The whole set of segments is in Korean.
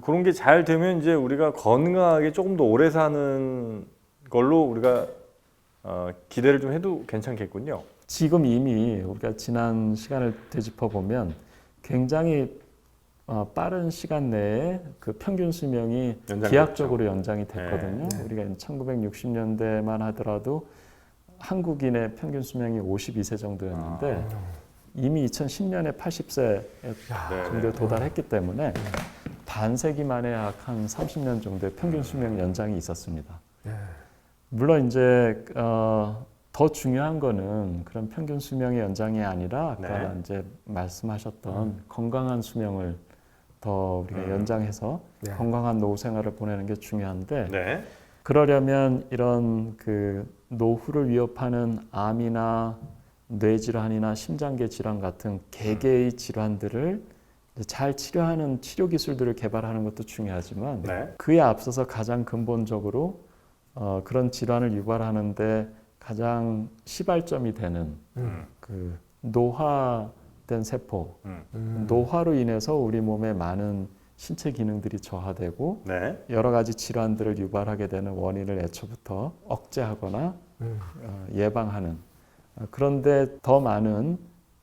그런 게 잘 되면 이제 우리가 건강하게 조금 더 오래 사는 걸로 우리가 기대를 좀 해도 괜찮겠군요. 지금 이미 우리가 지난 시간을 되짚어 보면 굉장히 빠른 시간 내에 그 평균 수명이 기하학적으로 연장이 됐거든요. 네. 우리가 1960년대만 하더라도 한국인의 평균 수명이 52세 정도였는데 이미 2010년에 80세 정도에 도달했기 때문에 반세기 만에 약 한 30년 정도의 평균 수명 연장이 있었습니다. 물론 이제 더 중요한 거는 그런 평균 수명의 연장이 아니라 아까 이제 말씀하셨던 건강한 수명을 더 우리가 연장해서 건강한 노후 생활을 보내는 게 중요한데 그러려면 이런 그 노후를 위협하는 암이나 뇌질환이나 심장계 질환 같은 개개의 질환들을 잘 치료하는 치료 기술들을 개발하는 것도 중요하지만 그에 앞서서 가장 근본적으로 그런 질환을 유발하는데 가장 시발점이 되는 그 노화된 세포, 노화로 인해서 우리 몸의 많은 신체 기능들이 저하되고 여러 가지 질환들을 유발하게 되는 원인을 애초부터 억제하거나 예방하는 그런데 더 많은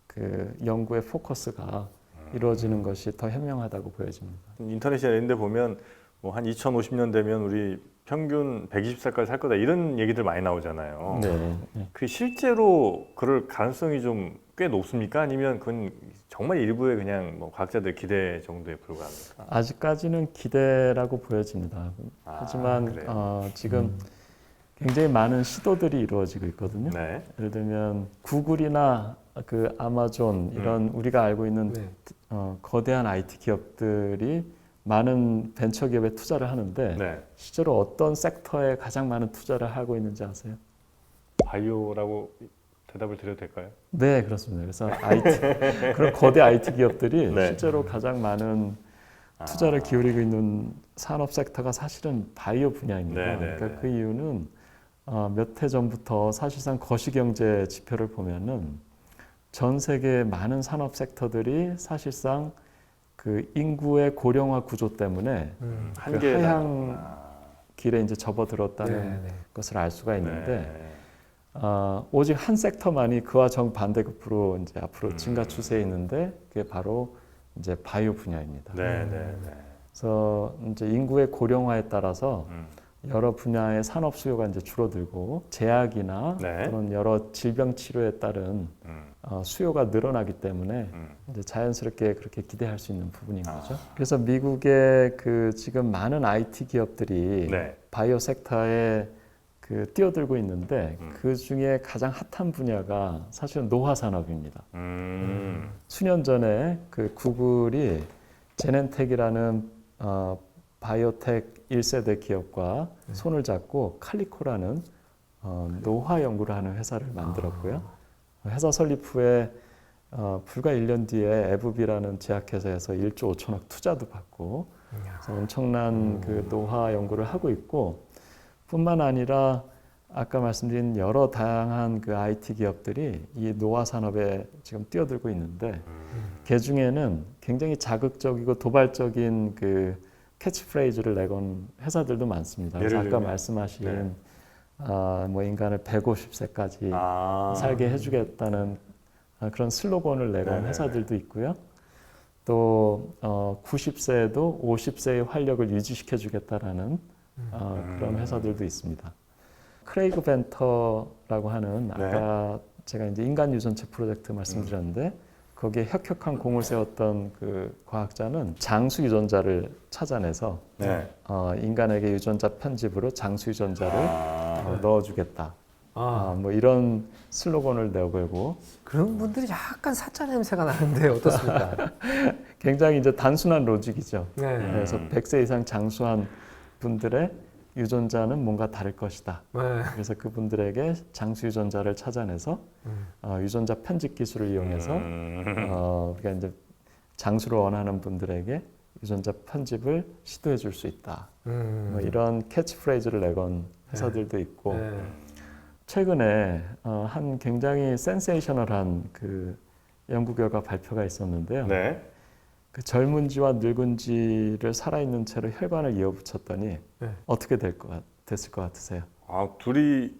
그 연구의 포커스가 이루어지는 것이 더 현명하다고 보여집니다. 인터넷이나 이런 데 보면 뭐 한 2050년 되면 우리 평균 120살까지 살 거다 이런 얘기들 많이 나오잖아요. 그 실제로 그럴 가능성이 좀 꽤 높습니까? 아니면 그건 정말 일부의 그냥 뭐 과학자들 기대 정도에 불과합니까? 아직까지는 기대라고 보여집니다. 하지만 지금 굉장히 많은 시도들이 이루어지고 있거든요. 예를 들면 구글이나 그 아마존 이런 우리가 알고 있는 거대한 IT 기업들이 많은 벤처 기업에 투자를 하는데 실제로 어떤 섹터에 가장 많은 투자를 하고 있는지 아세요? 바이오라고 대답을 드려도 될까요? 네, 그렇습니다. 그래서 그런 거대 IT 기업들이 실제로 가장 많은 투자를 기울이고 있는 산업 섹터가 사실은 바이오 분야입니다. 그러니까 그 이유는 몇 해 전부터 사실상 거시경제 지표를 보면은 전 세계 많은 산업 섹터들이 사실상 그 인구의 고령화 구조 때문에 그 하향 길에 이제 접어들었다는 것을 알 수가 있는데 오직 한 섹터만이 그와 정반대급으로 이제 앞으로 증가 추세에 있는데 그게 바로 이제 바이오 분야입니다. 그래서 이제 인구의 고령화에 따라서 여러 분야의 산업 수요가 이제 줄어들고 제약이나 또는 여러 질병 치료에 따른 수요가 늘어나기 때문에 이제 자연스럽게 그렇게 기대할 수 있는 부분인 거죠. 그래서 미국의 그 지금 많은 IT 기업들이 바이오 섹터에 그 뛰어들고 있는데 그 중에 가장 핫한 분야가 사실은 노화 산업입니다. 수년 전에 그 구글이 제넨텍이라는 바이오텍 1세대 기업과 손을 잡고 칼리코라는 노화 연구를 하는 회사를 만들었고요. 회사 설립 후에 불과 1년 뒤에 에브비라는 제약회사에서 1조 5천억 투자도 받고 그래서 엄청난 그 노화 연구를 하고 있고 뿐만 아니라 아까 말씀드린 여러 다양한 그 IT 기업들이 이 노화 산업에 지금 뛰어들고 있는데 그 중에는 굉장히 자극적이고 도발적인 그 캐치프레이즈를 내건 회사들도 많습니다. 그래서 아까 말씀하신 뭐 인간을 150세까지 살게 해주겠다는 그런 슬로건을 내건 회사들도 있고요. 또 90세에도 50세의 활력을 유지시켜주겠다라는 그런 회사들도 있습니다. 크레이그 벤터라고 하는 아까 제가 이제 인간 유전체 프로젝트 말씀드렸는데 거기에 혁혁한 공을 세웠던 그 과학자는 장수 유전자를 찾아내서 인간에게 유전자 편집으로 장수 유전자를 넣어주겠다. 뭐 이런 슬로건을 내걸고 그런 분들이 약간 사짜 냄새가 나는데 어떻습니까? 굉장히 이제 단순한 로직이죠. 그래서 100세 이상 장수한 분들의 유전자는 뭔가 다를 것이다. 그래서 그분들에게 장수 유전자를 찾아내서 유전자 편집 기술을 이용해서 우리가 이제 장수를 원하는 분들에게 유전자 편집을 시도해 줄 수 있다. 뭐 이런 캐치프레이즈를 내건 회사들도 있고 최근에 한 굉장히 센세이셔널한 그 연구 결과 발표가 있었는데요. 그 젊은지와 늙은지를 살아있는 채로 혈관을 이어붙였더니 네. 어떻게 됐을 것 같으세요? 아, 둘이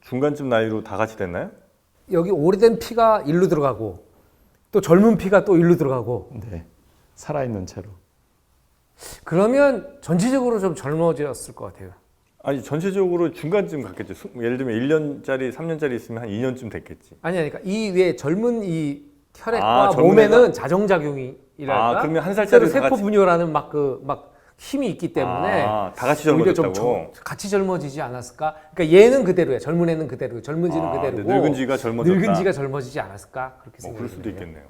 중간쯤 나이로 다 같이 됐나요? 여기 오래된 피가 일로 들어가고 또 젊은 피가 또 일로 들어가고 네, 살아있는 채로. 그러면 전체적으로 좀 젊어졌을 것 같아요. 아니, 전체적으로 중간쯤 갔겠죠. 예를 들면 1년짜리, 3년짜리 있으면 한 2년쯤 됐겠지. 아니 그러니까 이 외에 젊은 이 혈액과 아, 젊은 몸에는 애가? 자정작용이랄까. 그러면 한 살짜리 다 세포 같이 분열하는 막 힘이 있기 때문에 다 같이 오히려 좀 젊어졌다고. 같이 젊어지지 않았을까? 그러니까 얘는 그대로야. 젊은 애는 그대로, 젊은지는 근데 그대로고 늙은지가 젊어졌다. 늙은지가 젊어지지 않았을까? 그렇게 뭐 생각이 그럴 수도 드네요. 있겠네요.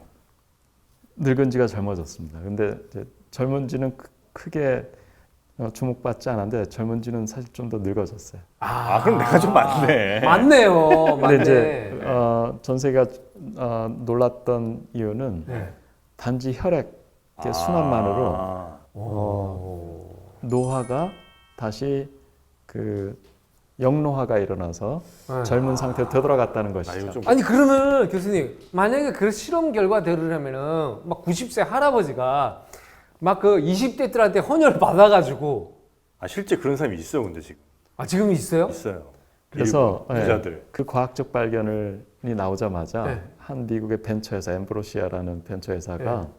늙은지가 젊어졌습니다. 근데 이제 젊은지는 크게 주목받지 않았는데 젊은지는 사실 좀 더 늙어졌어요. 그럼 내가 좀 많네. 맞네요. 근데 맞네. 이제 전 세계가 놀랐던 이유는 네. 단지 혈액의 순환만으로 오. 노화가 다시 그 역노화가 일어나서 네. 젊은 상태로 되돌아갔다는 이거 것이죠. 좀 아니 그러면 교수님 만약에 그 실험 결과대로라면은 막 90세 할아버지가 막 그 20대 들한테 헌혈 받아가지고 실제 그런 사람이 있어요, 근데 지금 지금 있어요? 있어요. 그래서 미국 부자들. 그 과학적 발견이 나오자마자 네. 한 미국의 벤처회사 엠브로시아라는 벤처회사가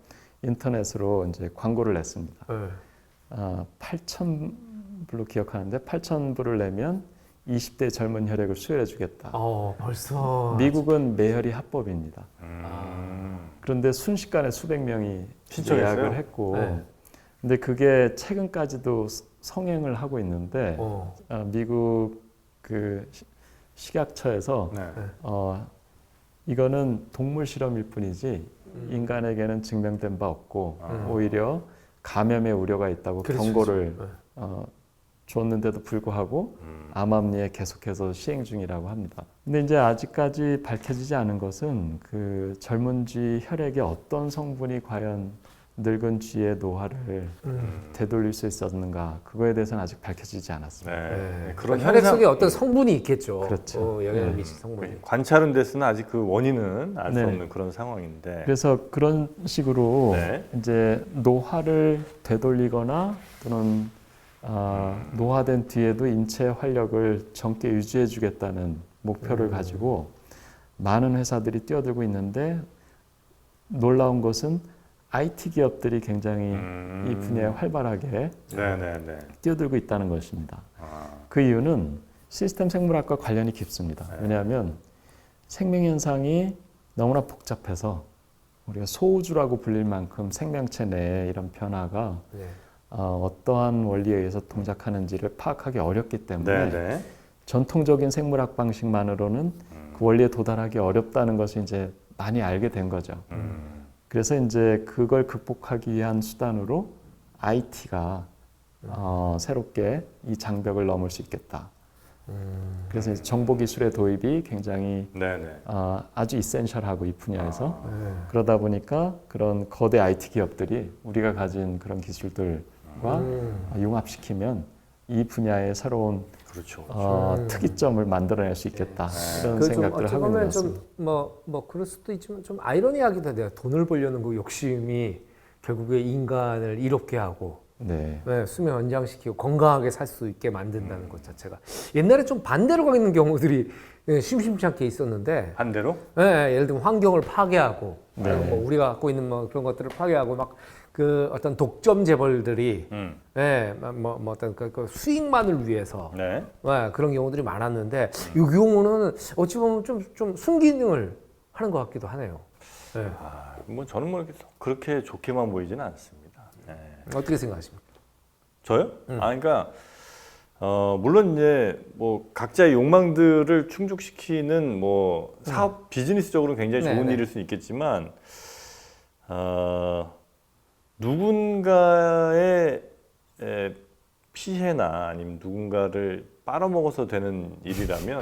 인터넷으로 이제 광고를 냈습니다. 네. 8,000불로 기억하는데 8,000불을 내면 20대 젊은 혈액을 수혈해 주겠다. 벌써 미국은 매혈이 합법입니다. 그런데 순식간에 수백 명이 신청했어요? 예약을 했고, 네. 근데 그게 최근까지도 성행을 하고 있는데 미국 그 식약처에서 네. 이거는 동물 실험일 뿐이지 인간에게는 증명된 바 없고 오히려 감염의 우려가 있다고 그렇죠, 경고를 그렇죠. 줬는데도 불구하고 암암리에 계속해서 시행 중이라고 합니다. 근데 이제 아직까지 밝혀지지 않은 것은 그 젊은쥐 혈액의 어떤 성분이 과연 늙은 쥐의 노화를 되돌릴 수 있었는가, 그거에 대해서는 아직 밝혀지지 않았습니다. 네. 그런 혈액 속에 어떤 성분이 있겠죠. 그렇죠. 영향을 미칠 성분이. 관찰은 됐으나 아직 그 원인은 알 수 네. 없는 그런 상황인데. 그래서 그런 식으로 네. 이제 노화를 되돌리거나 또는 노화된 뒤에도 인체 활력을 젊게 유지해 주겠다는 목표를 가지고 많은 회사들이 뛰어들고 있는데, 놀라운 것은 IT 기업들이 굉장히 이 분야에 활발하게 네네네. 뛰어들고 있다는 것입니다. 그 이유는 시스템 생물학과 관련이 깊습니다. 왜냐하면 생명 현상이 너무나 복잡해서 우리가 소우주라고 불릴 만큼 생명체 내에 이런 변화가 어떠한 원리에 의해서 동작하는지를 파악하기 어렵기 때문에 네네. 전통적인 생물학 방식만으로는 그 원리에 도달하기 어렵다는 것을 이제 많이 알게 된 거죠. 그래서 이제 그걸 극복하기 위한 수단으로 IT가 새롭게 이 장벽을 넘을 수 있겠다. 그래서 이제 정보기술의 도입이 굉장히 네네. 아주 이센셜하고 이 분야에서 그러다 보니까 그런 거대 IT 기업들이 우리가 가진 그런 기술들과 융합시키면 이 분야의 새로운 그렇죠. 특이점을 만들어낼 수 있겠다, 이런 그 생각들을 어찌 하고 있는 보면 것 같습니다. 좀뭐 그럴 수도 있지만 좀 아이러니하기도 해요. 돈을 벌려는 그 욕심이 결국에 인간을 이롭게 하고 네. 수명 연장시키고 건강하게 살 수 있게 만든다는 것 자체가 옛날에 좀 반대로 가는 경우들이 심심치 않게 있었는데 반대로? 예를 들면 환경을 파괴하고 네. 뭐 우리가 갖고 있는 뭐 그런 것들을 파괴하고 막 그 어떤 독점 재벌들이 어떤 그 수익만을 위해서 네. 그런 경우들이 많았는데 이 경우는 어찌 보면 좀 순기능을 하는 것 같기도 하네요. 네. 뭐 저는 뭐 이렇게 그렇게 좋게만 보이지는 않습니다. 네. 어떻게 생각하십니까? 저요? 그러니까 물론 이제 뭐 각자의 욕망들을 충족시키는 뭐 사업 비즈니스적으로는 굉장히 좋은 네네. 일일 수 있겠지만 누군가의 피해나 아니면 누군가를 빨아먹어서 되는 일이라면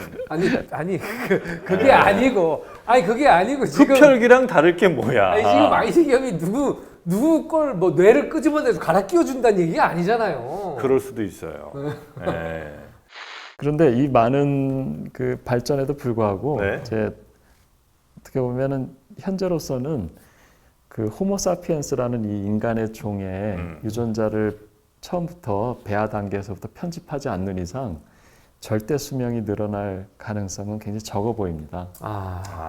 그게 아니고 그게 아니고 지금 흡혈귀랑 다를 게 뭐야? 지금 IT 기업이 누구 걸 뭐 뇌를 끄집어내서 갈아 끼워준다는 얘기가 아니잖아요. 그럴 수도 있어요. 네. 그런데 이 많은 그 발전에도 불구하고 네. 이제 어떻게 보면은 현재로서는 그 호모사피엔스라는 이 인간의 종의 유전자를 처음부터 배아 단계에서부터 편집하지 않는 이상 절대 수명이 늘어날 가능성은 굉장히 적어 보입니다.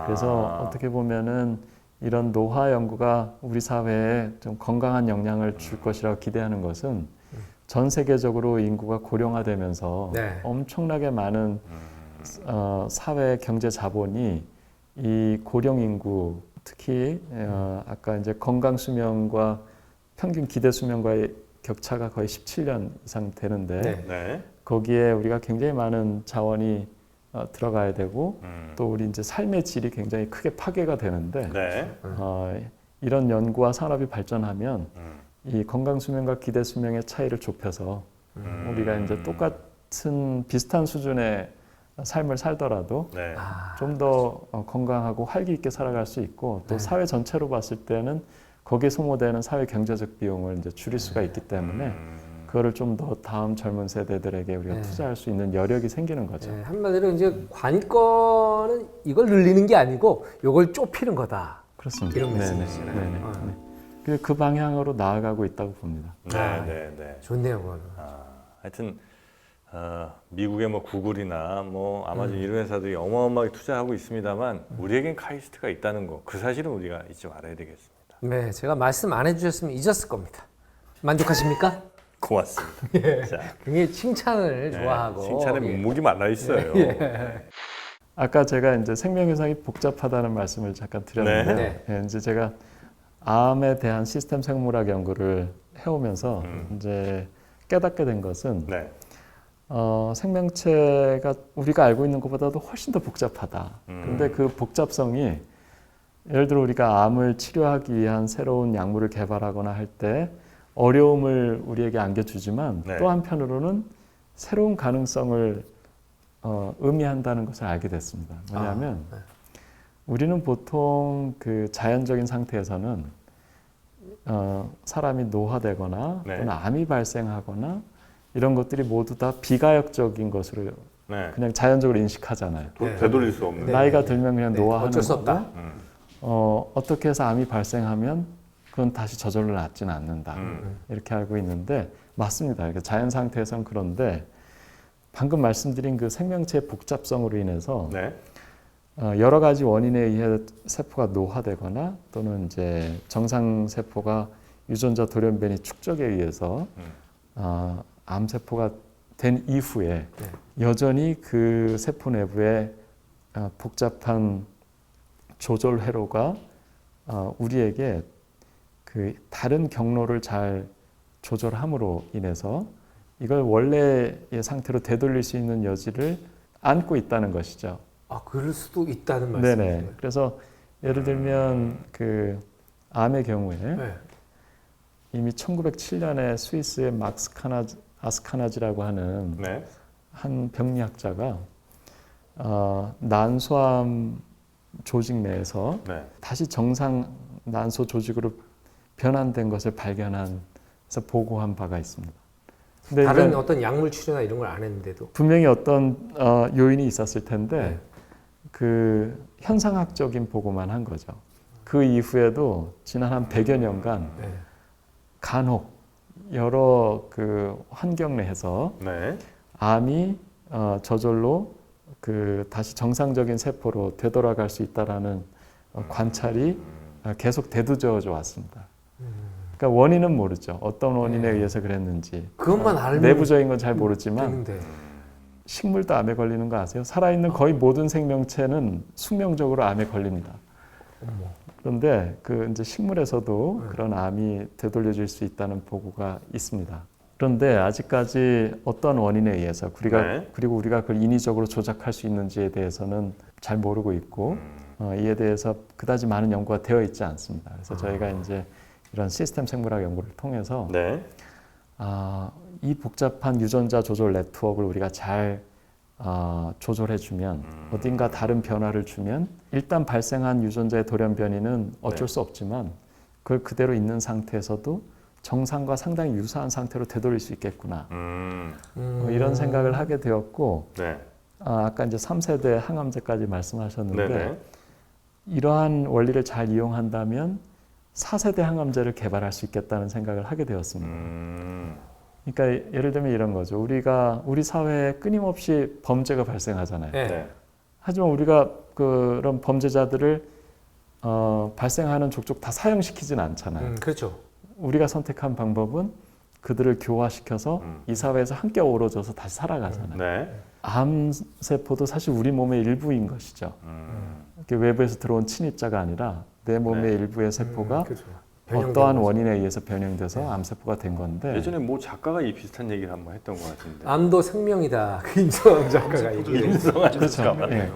그래서 어떻게 보면은 이런 노화 연구가 우리 사회에 좀 건강한 영향을 줄 것이라고 기대하는 것은 전 세계적으로 인구가 고령화되면서 네. 엄청나게 많은 사회 경제 자본이 이 고령 인구 특히 아까 이제 건강 수명과 평균 기대 수명과의 격차가 거의 17년 이상 되는데 네. 네. 거기에 우리가 굉장히 많은 자원이 들어가야 되고 또 우리 이제 삶의 질이 굉장히 크게 파괴가 되는데 네. 이런 연구와 산업이 발전하면 이 건강 수명과 기대 수명의 차이를 좁혀서 우리가 이제 똑같은 비슷한 수준의 삶을 살더라도 네. 좀 더 건강하고 활기 있게 살아갈 수 있고 또 사회 전체로 봤을 때는 거기에 소모되는 사회 경제적 비용을 이제 줄일 수가 있기 때문에 그거를 좀 더 다음 젊은 세대들에게 우리가 투자할 수 있는 여력이 생기는 거죠. 네, 한마디로 이제 관건은 이걸 늘리는 게 아니고 이걸 좁히는 거다. 그렇습니다. 이런 말씀이시잖아요. 그 방향으로 나아가고 있다고 봅니다. 네. 좋네요, 그거는. 하여튼 미국의 뭐 구글이나 뭐 아마존 이런 회사들이 어마어마하게 투자하고 있습니다만 우리에겐 카이스트가 있다는 거, 그 사실은 우리가 잊지 말아야 되겠습니다. 네, 제가 말씀 안 해주셨으면 잊었을 겁니다. 만족하십니까? 고맙습니다. 자, 굉장히 칭찬을 좋아하고 칭찬에 목목이 말라 있어요. 아까 제가 이제 생명현상이 복잡하다는 말씀을 잠깐 드렸는데 이제 제가 암에 대한 시스템 생물학 연구를 해오면서 이제 깨닫게 된 것은 생명체가 우리가 알고 있는 것보다도 훨씬 더 복잡하다. 그런데 그 복잡성이 예를 들어 우리가 암을 치료하기 위한 새로운 약물을 개발하거나 할 때 어려움을 우리에게 안겨주지만 또 한편으로는 새로운 가능성을 의미한다는 것을 알게 됐습니다. 뭐냐면 우리는 보통 그 자연적인 상태에서는 사람이 노화되거나 또는 암이 발생하거나 이런 것들이 모두 다 비가역적인 것으로 그냥 자연적으로 인식하잖아요. 되돌릴 수 없는. 나이가 들면 그냥 노화하는 어쩔 수 없다. 어떻게 해서 암이 발생하면 그건 다시 저절로 낫지는 않는다. 이렇게 알고 있는데 맞습니다. 자연 상태에서는 그런데 방금 말씀드린 그 생명체의 복잡성으로 인해서 여러 가지 원인에 의해 세포가 노화되거나 또는 이제 정상 세포가 유전자 돌연변이 축적에 의해서 암 세포가 된 이후에 여전히 그 세포 내부에 복잡한 조절 회로가 우리에게 그 다른 경로를 잘 조절함으로 인해서 이걸 원래의 상태로 되돌릴 수 있는 여지를 안고 있다는 것이죠. 그럴 수도 있다는 말씀이죠. 네네. 그래서 예를 들면 그 암의 경우에 이미 1907년에 스위스의 막스 아스카나지라고 하는 한 병리학자가 난소암 조직 내에서 다시 정상 난소 조직으로 변환된 것을 발견해서 보고한 바가 있습니다. 근데 다른 어떤 약물 치료나 이런 걸 안 했는데도 분명히 어떤 요인이 있었을 텐데 그 현상학적인 보고만 한 거죠. 그 이후에도 지난 한 100여 년간 간혹 여러 그 환경 내에서 암이 저절로 그 다시 정상적인 세포로 되돌아갈 수 있다라는 관찰이 계속 대두되어져 왔습니다. 그러니까 원인은 모르죠. 어떤 원인에 의해서 그랬는지. 그것만 알면 내부적인 건 잘 모르지만 되는데. 식물도 암에 걸리는 거 아세요? 살아있는 거의 모든 생명체는 숙명적으로 암에 걸립니다. 그런데 그 이제 식물에서도 그런 암이 되돌려질 수 있다는 보고가 있습니다. 그런데 아직까지 어떤 원인에 의해서 그리고 우리가 그걸 인위적으로 조작할 수 있는지에 대해서는 잘 모르고 있고 이에 대해서 그다지 많은 연구가 되어 있지 않습니다. 그래서 저희가 이제 이런 시스템 생물학 연구를 통해서 이 복잡한 유전자 조절 네트워크를 우리가 잘 조절해주면 어딘가 다른 변화를 주면 일단 발생한 유전자의 돌연변이는 어쩔 수 없지만 그걸 그대로 있는 상태에서도 정상과 상당히 유사한 상태로 되돌릴 수 있겠구나. 이런 생각을 하게 되었고 아까 이제 3세대 항암제까지 말씀하셨는데 이러한 원리를 잘 이용한다면 4세대 항암제를 개발할 수 있겠다는 생각을 하게 되었습니다. 그러니까 예를 들면 이런 거죠. 우리 사회에 끊임없이 범죄가 발생하잖아요. 네. 하지만 우리가 그런 범죄자들을 발생하는 족족 다 사형시키진 않잖아요. 그렇죠. 우리가 선택한 방법은 그들을 교화시켜서 이 사회에서 함께 어우러져서 다시 살아가잖아요. 네. 암세포도 사실 우리 몸의 일부인 것이죠. 이렇게 외부에서 들어온 침입자가 아니라 내 몸의 네. 일부의 세포가 그렇죠. 어떠한 원인에 의해서 변형돼서 암세포가 된 건데 예전에 뭐 작가가 이 비슷한 얘기를 한번 했던 것 같은데. 암도 생명이다. 그 임성환 작가가 얘기해. 임성환 그렇죠. 작가. 예.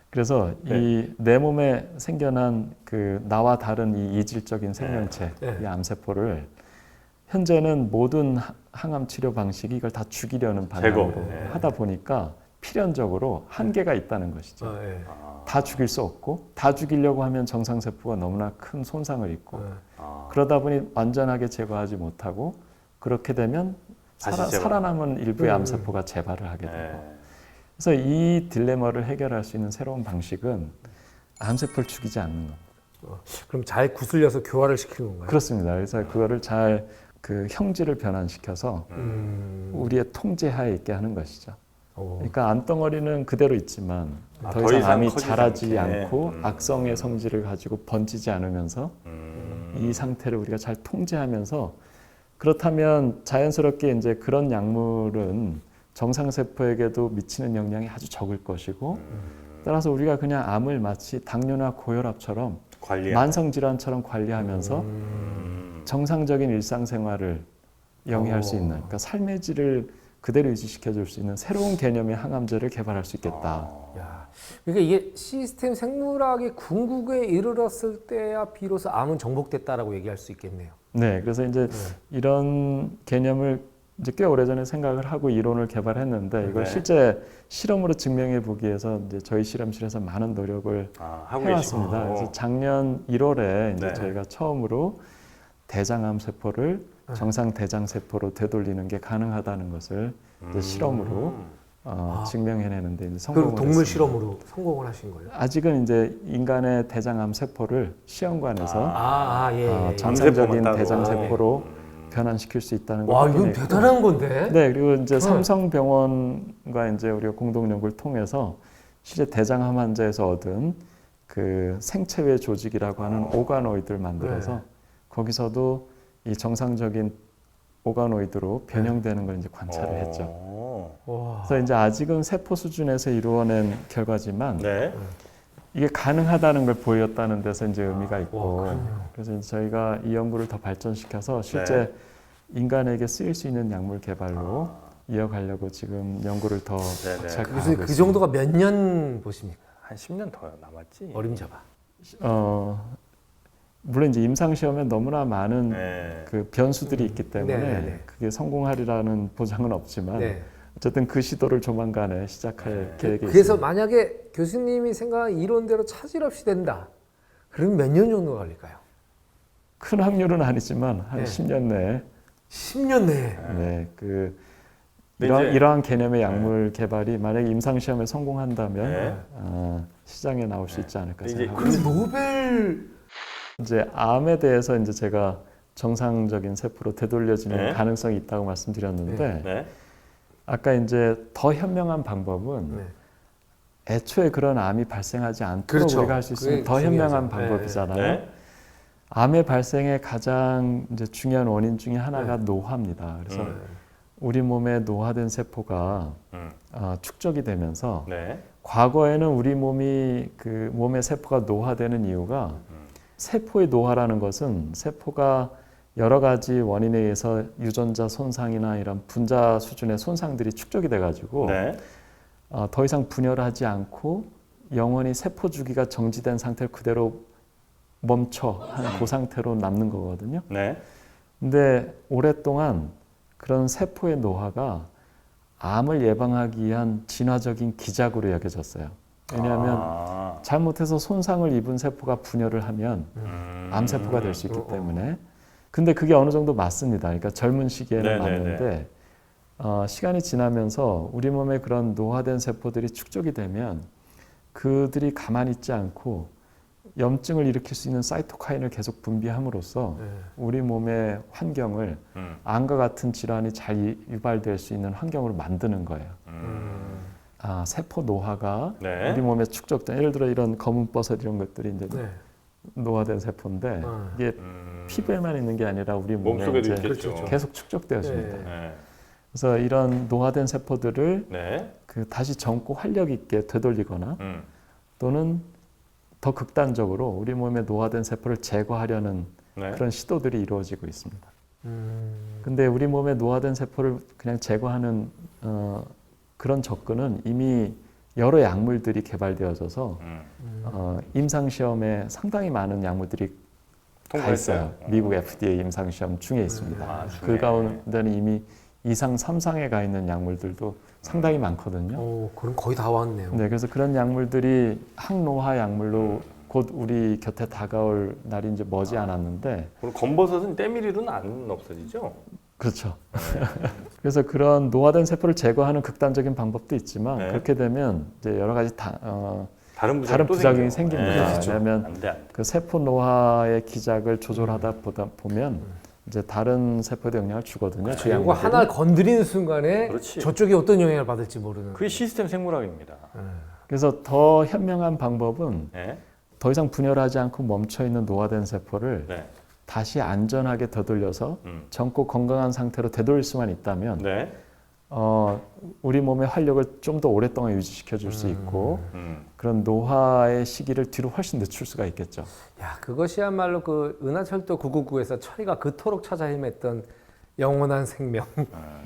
그래서 네. 이 내 몸에 생겨난 그 나와 다른 이 이질적인 생명체, 네. 이 암세포를 현재는 모든 항암 치료 방식이 이걸 다 죽이려는 방향으로 제거. 네. 하다 보니까 필연적으로 한계가 있다는 것이죠. 예. 다 죽일 수 없고 다 죽이려고 하면 정상세포가 너무나 큰 손상을 입고 그러다 보니 완전하게 제거하지 못하고 그렇게 되면 다시 재발. 살아남은 일부의 암세포가 재발을 하게 되고 네. 그래서 이 딜레마를 해결할 수 있는 새로운 방식은 암세포를 죽이지 않는 겁니다. 그럼 잘 구슬려서 교화를 시키는 건가요? 그렇습니다. 그래서 그거를 잘 그 형질을 변환시켜서 우리의 통제하에 있게 하는 것이죠. 그러니까 암덩어리는 그대로 있지만 더 이상 암이 커지지 자라지 않게. 않고 악성의 성질을 가지고 번지지 않으면서 이 상태를 우리가 잘 통제하면서 그렇다면 자연스럽게 이제 그런 약물은 정상세포에게도 미치는 영향이 아주 적을 것이고 따라서 우리가 그냥 암을 마치 당뇨나 고혈압처럼 만성질환처럼 관리하면서 정상적인 일상생활을 영위할 수 있는 그러니까 삶의 질을 그대로 유지시켜 줄 수 있는 새로운 개념의 항암제를 개발할 수 있겠다. 야, 그러니까 이게 시스템 생물학의 궁극에 이르렀을 때야 비로소 암은 정복됐다라고 얘기할 수 있겠네요. 네, 그래서 이제 이런 개념을 이제 꽤 오래전에 생각을 하고 이론을 개발했는데 이걸 네. 실제 실험으로 증명해 보기 위해서 이제 저희 실험실에서 많은 노력을 하고 해왔습니다. 계시고. 그래서 작년 1월에 이제 네. 저희가 처음으로 대장암 세포를 정상 대장 세포로 되돌리는 게 가능하다는 것을 이제 실험으로 증명해내는데 이제 성공을 그럼 동물 했습니다. 실험으로 성공을 하신 거예요? 아직은 이제 인간의 대장암 세포를 시험관에서 예. 정상적인 따로. 대장 세포로 변환시킬 수 있다는 걸 와, 이건 확인했고. 대단한 건데. 네, 그리고 이제 삼성병원과 이제 우리가 공동 연구를 통해서 실제 대장암 환자에서 얻은 그 생체외 조직이라고 하는 오가노이드를 만들어서 거기서도 이 정상적인 오가노이드로 변형되는 걸 이제 관찰을 했죠. 와. 그래서 이제 아직은 세포 수준에서 이루어낸 결과지만 네. 이게 가능하다는 걸 보였다는 데서 이제 의미가 있고 와, 그래서 이제 저희가 이 연구를 더 발전시켜서 실제 인간에게 쓰일 수 있는 약물 개발로 이어가려고 지금 연구를 더 네네. 착착하고 교수님 그 있습니다. 정도가 몇 년 보십니까? 한 10년 더 남았지. 어림잡아. 물론 이제 임상 시험에 너무나 많은 네. 그 변수들이 있기 때문에 네네네. 그게 성공하리라는 보장은 없지만 네. 어쨌든 그 시도를 조만간에 시작할 계획이 그래서 있습니다. 만약에 교수님이 생각한 이론대로 차질 없이 된다. 그러면 몇 년 정도 걸릴까요? 큰 확률은 아니지만 한 네. 10년 내에 10년 내에. 네, 그 근데 이제- 이러한 개념의 약물 개발이 만약에 임상 시험에 성공한다면 네. 시장에 나올 수 있지 않을까 이제 생각합니다. 그럼 노벨 이제 암에 대해서 이제 제가 정상적인 세포로 되돌려지는 네. 가능성이 있다고 말씀드렸는데 네. 아까 이제 더 현명한 방법은 네. 애초에 그런 암이 발생하지 않도록 그렇죠. 우리가 할 수 있는 그게 더 현명한 중요하죠. 방법이잖아요. 네. 암의 발생의 가장 이제 중요한 원인 중에 하나가 노화입니다. 그래서 우리 몸에 노화된 세포가 축적이 되면서 네. 과거에는 우리 몸이 그 몸의 세포가 노화되는 이유가 세포의 노화라는 것은 세포가 여러 가지 원인에 의해서 유전자 손상이나 이런 분자 수준의 손상들이 축적이 돼가지고 네. 더 이상 분열하지 않고 영원히 세포 주기가 정지된 상태를 그대로 멈춰 한 그 상태로 남는 거거든요. 네. 근데 오랫동안 그런 세포의 노화가 암을 예방하기 위한 진화적인 기작으로 여겨졌어요. 왜냐하면 잘못해서 손상을 입은 세포가 분열을 하면 암세포가 될 수 있기 때문에. 근데 그게 어느 정도 맞습니다. 그러니까 젊은 시기에는 네네네. 맞는데 시간이 지나면서 우리 몸에 그런 노화된 세포들이 축적이 되면 그들이 가만히 있지 않고 염증을 일으킬 수 있는 사이토카인을 계속 분비함으로써 우리 몸의 환경을 암과 같은 질환이 잘 유발될 수 있는 환경으로 만드는 거예요. 세포 노화가 네. 우리 몸에 축적된, 예를 들어 이런 검은 버섯 이런 것들이 이제 노화된 세포인데 이게 피부에만 있는 게 아니라 우리 몸에 몸속에도 이제 있겠죠. 계속 축적되어집니다. 네. 그래서 이런 노화된 세포들을 네. 다시 젊고 활력 있게 되돌리거나 또는 더 극단적으로 우리 몸에 노화된 세포를 제거하려는 네. 그런 시도들이 이루어지고 있습니다. 근데 우리 몸에 노화된 세포를 그냥 제거하는 그런 접근은 이미 여러 약물들이 개발되어져서 임상시험에 상당히 많은 약물들이 가 있어요. 미국 FDA 임상시험 중에 있습니다. 중에. 그 가운데는 이미 2상, 3상에 가 있는 약물들도 상당히 많거든요. 그럼 거의 다 왔네요. 네, 그래서 그런 약물들이 항노화 약물로 곧 우리 곁에 다가올 날이 이제 머지 않았는데. 그럼 검버섯은 때밀이로는 안 없어지죠? 그렇죠. 그래서 그런 노화된 세포를 제거하는 극단적인 방법도 있지만 그렇게 되면 이제 여러 가지 다른 부작용이 생깁니다. 그렇죠. 왜냐하면 안 돼. 그 세포 노화의 기작을 조절하다 보면 이제 다른 세포에 영향을 주거든요. 그렇죠. 이거 하나를 건드리는 순간에 그렇지. 저쪽이 어떤 영향을 받을지 모르는. 그게 시스템 생물학입니다. 그래서 더 현명한 방법은 네. 더 이상 분열하지 않고 멈춰 있는 노화된 세포를 네. 다시 안전하게 되돌려서 젊고 건강한 상태로 되돌릴 수만 있다면 네. 우리 몸의 활력을 좀 더 오랫동안 유지시켜 줄 수 있고 그런 노화의 시기를 뒤로 훨씬 늦출 수가 있겠죠. 야, 그것이야말로 그 은하철도 999에서 철이가 그토록 찾아 헤맸던 영원한 생명.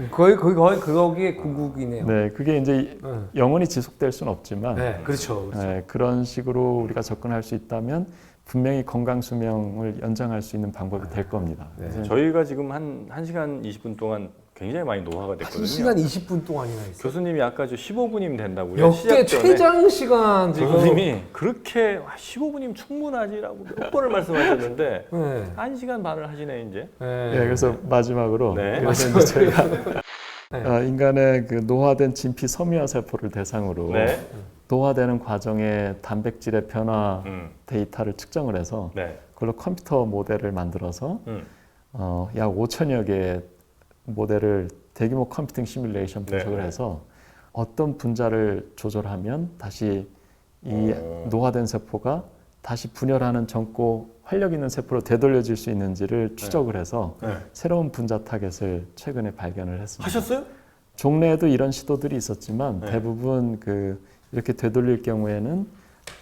거기에 궁극이네요. 네, 그게 이제 영원히 지속될 수는 없지만 네, 그렇죠. 네, 그런 식으로 우리가 접근할 수 있다면 분명히 건강 수명을 연장할 수 있는 방법이 될 겁니다. 네. 저희가 지금 한 1시간 20분 동안 굉장히 많이 노화가 됐거든요. 1시간 20분 동안이나 있어요. 교수님이 아까 15분이면 된다고 역대 최장 시간 지금. 교수님이 그렇게 15분이면 충분하지라고 몇 번을 말씀하셨는데 네. 1시간 반을 하시네 이제. 네, 그래서 마지막으로 네. 그래서 이제 제가 인간의 그 노화된 진피 섬유화 세포를 대상으로 네. 노화되는 과정의 단백질의 변화 데이터를 측정을 해서 네. 그걸로 컴퓨터 모델을 만들어서 약 5천여 개의 모델을 대규모 컴퓨팅 시뮬레이션 분석을 네. 해서 어떤 분자를 조절하면 다시 이 노화된 세포가 다시 분열하는 젊고 활력 있는 세포로 되돌려질 수 있는지를 추적을 해서 새로운 분자 타겟을 최근에 발견을 했습니다. 하셨어요? 종래에도 이런 시도들이 있었지만 대부분 이렇게 되돌릴 경우에는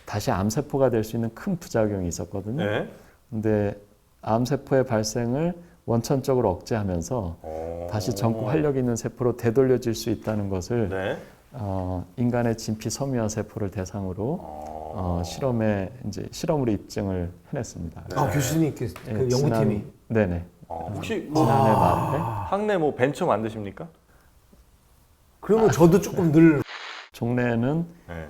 다시 암세포가 될 수 있는 큰 부작용이 있었거든요. 네. 근데 암세포의 발생을 원천적으로 억제하면서 다시 젊고 활력 있는 세포로 되돌려질 수 있다는 것을 네. 인간의 진피 섬유화 세포를 대상으로 실험으로 입증을 해냈습니다. 교수님께서 그 연구팀이. 네네. 혹시 지난해 말에 학내 벤처 만드십니까? 그러면 저도 조금 늘. 종래에는 네.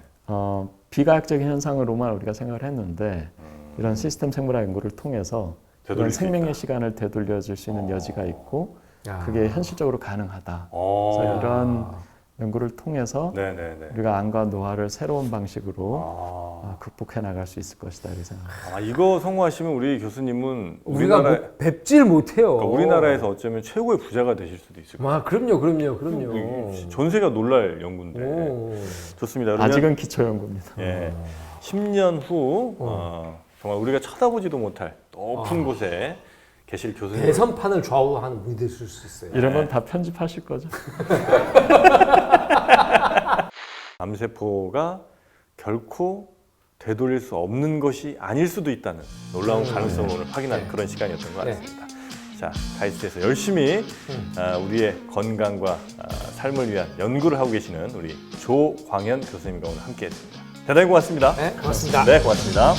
비과학적인 현상으로만 우리가 생각을 했는데 이런 시스템 생물학 연구를 통해서 이런 생명의 시간을 되돌려줄 수 있는 여지가 있고 그게 현실적으로 가능하다. 그래서 이런 연구를 통해서 네네네. 우리가 암과 노화를 새로운 방식으로 극복해 나갈 수 있을 것이다 이렇게 생각합니다. 이거 성공하시면 우리 교수님은 우리가 뵙질 못해요. 그러니까 우리나라에서 어쩌면 최고의 부자가 되실 수도 있을 거예요. 그럼요. 전세가 놀랄 연구인데. 좋습니다. 그러면 아직은 기초 연구입니다. 예, 10년 후 정말 우리가 쳐다보지도 못할 높은 곳에 계실 교수님. 대선판을 좌우하는 분이 되실 수 있어요. 이런 건 다 편집하실 거죠? 암세포가 결코 되돌릴 수 없는 것이 아닐 수도 있다는 놀라운 가능성을 오늘 확인하는 그런 시간이었던 것 같습니다. 자, 가이스트에서 열심히 우리의 건강과 삶을 위한 연구를 하고 계시는 우리 조광현 교수님과 오늘 함께했습니다. 대단히 고맙습니다. 네, 고맙습니다. 네, 고맙습니다.